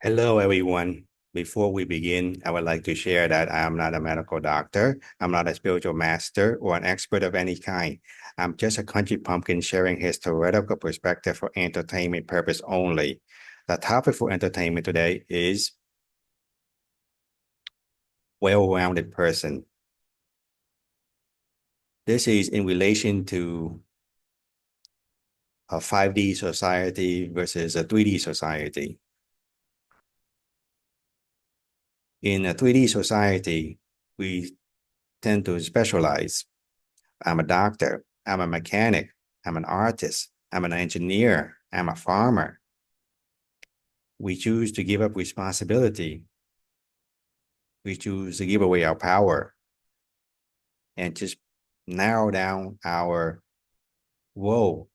Hello, everyone. Before we begin, I would like to share that I'm not a medical doctor. I'm not a spiritual master or an expert of any kind. I'm just a country pumpkin sharing his theoretical perspective for entertainment purpose only. The topic for entertainment today is well-rounded person. This is in relation to a 5D society versus a 3D society. In a 3D society, we tend to specialize. I'm a doctor. I'm a mechanic. I'm an artist. I'm an engineer. I'm a farmer. We choose to give up responsibility. We choose to give away our power and just narrow down our role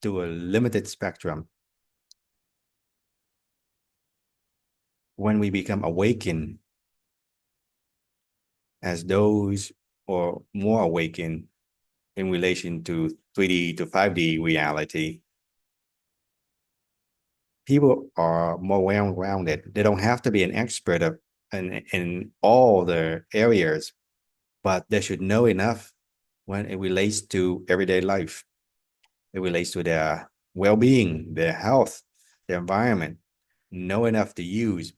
to a limited spectrum. When we become awakened as those or more awakened in relation to 3D to 5D reality, people are more well-rounded. They don't have to be an expert in all the areas, but they should know enough when it relates to everyday life. It relates to their well-being, their health, their environment. Know enough to use.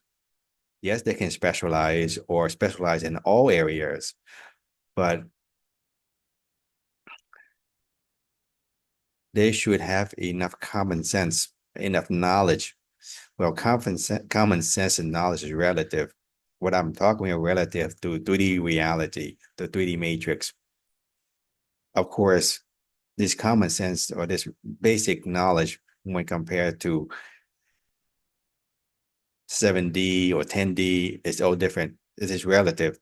Yes, they can specialize or specialize in all areas, but they should have enough common sense, enough knowledge. Well, common sense and knowledge is relative. What I'm talking about relative to 3D reality, the 3D matrix. Of course, this common sense or this basic knowledge when compared to 7D or 10D is all different. This is relative.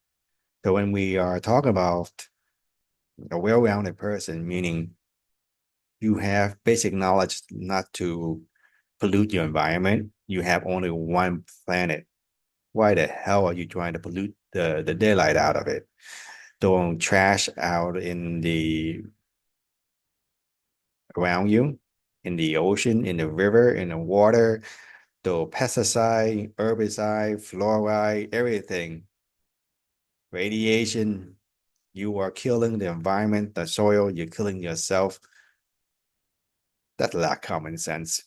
So when we are talking about a well-rounded person, meaning you have basic knowledge not to pollute your environment, you have only one planet. Why the hell are you trying to pollute the daylight out of it? Throwing trash out in the around you, in the ocean, in the river, in the water, the pesticide, herbicide, fluoride, everything, radiation. You are killing the environment, the soil, you're killing yourself. That's lack common sense.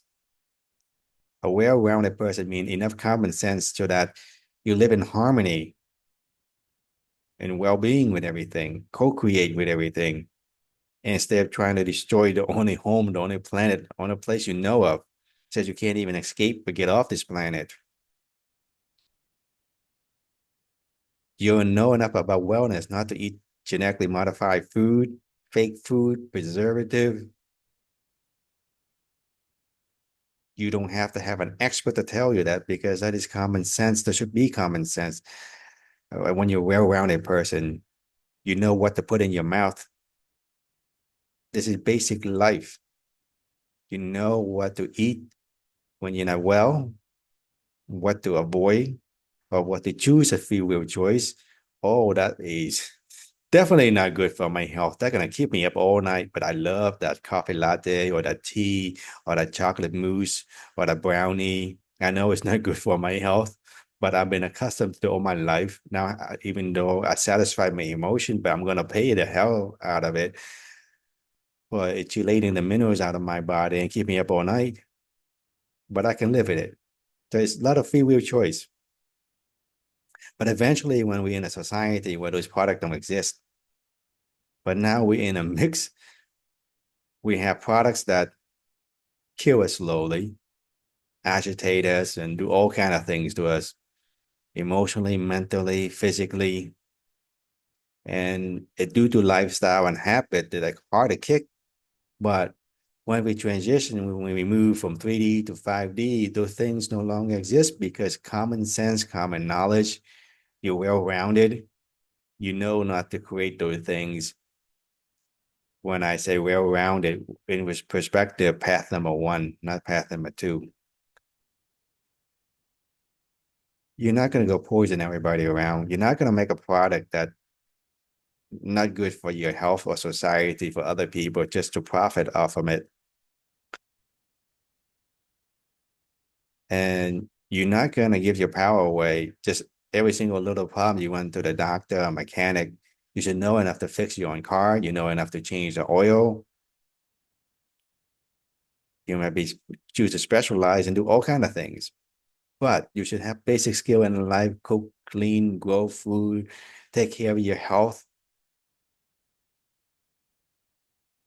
A well-rounded person means enough common sense so that you live in harmony and well-being with everything, co-create with everything, instead of trying to destroy the only home, the only planet, the only place you know of, says you can't even escape or get off this planet. You know enough about wellness not to eat genetically modified food, fake food, preservative. You don't have to have an expert to tell you that because that is common sense. There should be common sense. When you're a well-rounded person, you know what to put in your mouth. This is basic life. You know what to eat when you're not well, what to avoid, or what to choose a free will choice. Oh, that is definitely not good for my health. That's gonna keep me up all night. But I love that coffee latte or that tea or that chocolate mousse or that brownie. I know it's not good for my health, but I've been accustomed to all my life. Now, even though I satisfy my emotion, but I'm gonna pay the hell out of it for chelating the minerals out of my body and keep me up all night. But I can live with it. There's a lot of free will choice. But eventually, when we're in a society where those products don't exist, but now we're in a mix, we have products that kill us slowly, agitate us, and do all kind of things to us emotionally, mentally, physically. And it due to lifestyle and habit, they're like hard to kick. But when we transition, when we move from 3D to 5D, those things no longer exist because common sense, common knowledge, you're well-rounded, you know not to create those things. When I say well-rounded, in which perspective, path number one, not path number two. You're not going to go poison everybody around. You're not going to make a product that not good for your health or society for other people just to profit off of it. And you're not going to give your power away. Just every single little problem you went to the doctor or mechanic, you should know enough to fix your own car. You know enough to change the oil. You might be choose to specialize and do all kinds of things. But you should have basic skill in life: cook, clean, grow food, take care of your health.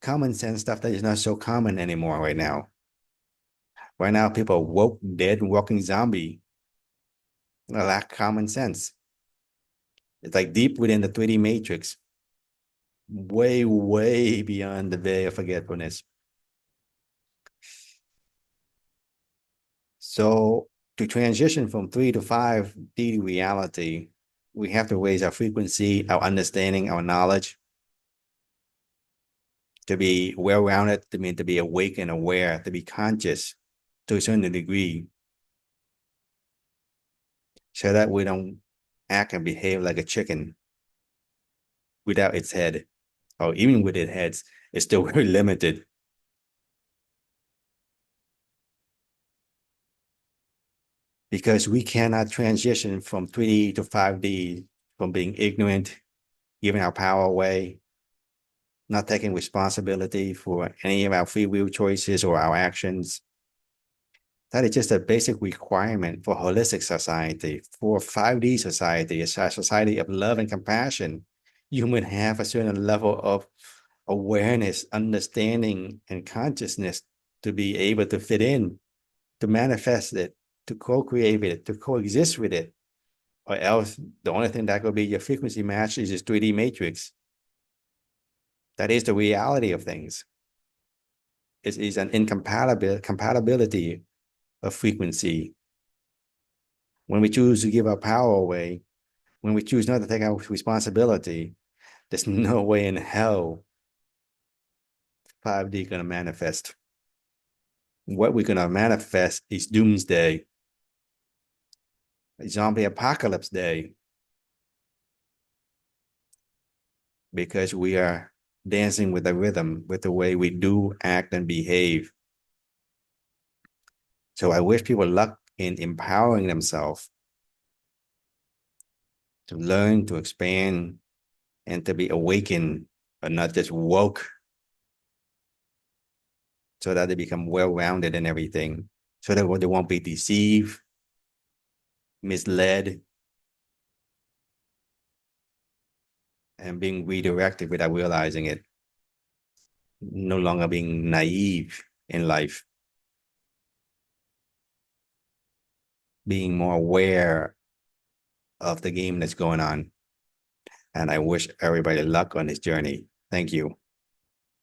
Common sense stuff that is not so common anymore right now. Right now, people are woke, dead, walking zombie. They lack common sense. It's like deep within the 3D matrix, way, way beyond the veil of forgetfulness. So to transition from 3 to 5D reality, we have to raise our frequency, our understanding, our knowledge, to be well-rounded, to be awake and aware, to be conscious to a certain degree, so that we don't act and behave like a chicken without its head, or even with its heads, it's still very limited. Because we cannot transition from 3D to 5D from being ignorant, giving our power away, not taking responsibility for any of our free will choices or our actions. That is just a basic requirement for holistic society. For 5D society, a society of love and compassion, you would have a certain level of awareness, understanding, and consciousness to be able to fit in, to manifest it, to co-create with it, to coexist with it. Or else the only thing that could be your frequency match is this 3D matrix. That is the reality of things. It is an incompatibility of frequency. When we choose to give our power away, when we choose not to take our responsibility, there's no way in hell 5D gonna manifest. What we're gonna manifest is doomsday, a zombie apocalypse day, because we are dancing with the rhythm, with the way we do, act, and behave. So I wish people luck in empowering themselves to learn, to expand, and to be awakened, but not just woke, so that they become well-rounded in everything, so that they won't be deceived, misled, and being redirected without realizing it. No longer being naive in life, being more aware of the game that's going on. And I wish everybody luck on this journey. Thank you.